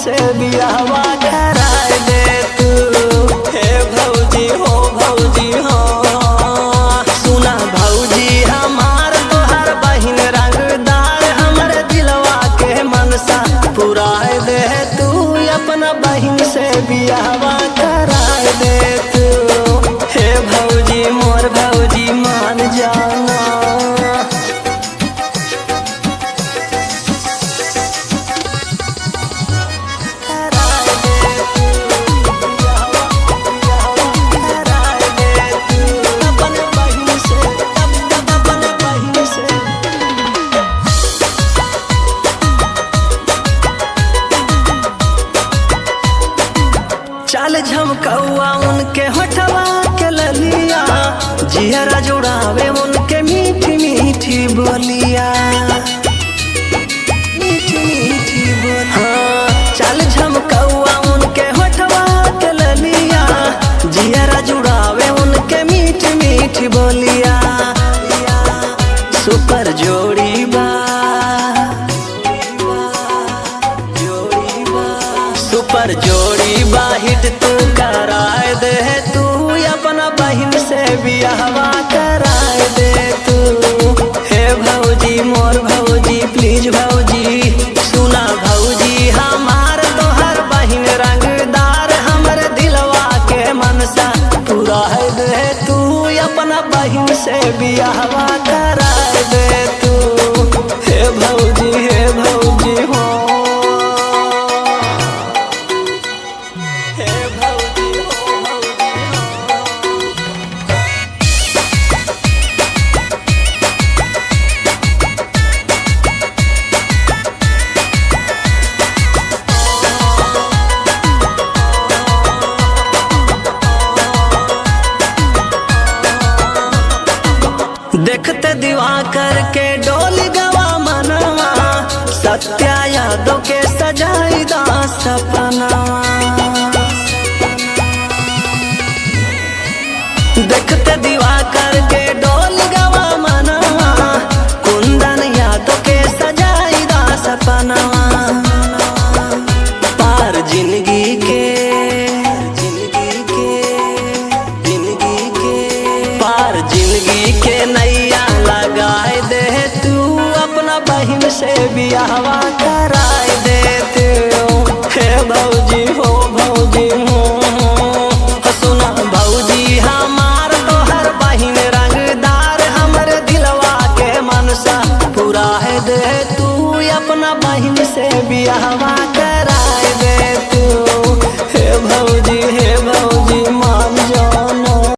से बियाहवा कराए दे तू। हे भौजी हो भौजी हो, सुना भौजी हमार तोहर बहिन रंगदार, हमर दिलवा के मनसा पुराए दे तू। अपना बहिन से बियाहवा कराए दे तू। हे भौजी मोर भौजी मान जाना। चाल झमकौआ उनके होठवा के ललिया, जिहरा जुड़ावे उनके मीठी मीठी बोलिया, मीठी मीठी बोलिया। हाँ, चाल झमकौआ उनके होठवा के ललिया, जिहरा जुड़ावे उनके मीठी मीठी बोलिया। सुपर जोड़ी बा, सुपर जोड़ी बा हिट तू कराए दे तू। अपना बहिन से बियाहवा कराए दे तू। हे भौजी मोर भौजी प्लीज भौजी, सुना भौजी हमार तोहर बहिन रंगदार, हमर दिलवा के मनसा पुराए दे तू। अपना बहिन से बियाहवा कराए दे तू। हे भौजी हो, देखते दिवाकर के डोली गवा मनवा, सत्या यादों के सजाई दा सपनावा। देखते दिवाकर के डोली गवा मनवा, कुंदन यादों के सजाई दा सपनावा। पार जिंदगी के पार जिंदगी के नैया लगाए दे तू। अपना बहिन से बियाहवा कराए दे तू। हे भौजी हो भौजी हो, सुना भौजी हमार तोहर बहिन रंगदार, हमर दिलवा के मनसा पुराए दे तू। अपना बहिन से बियाहवा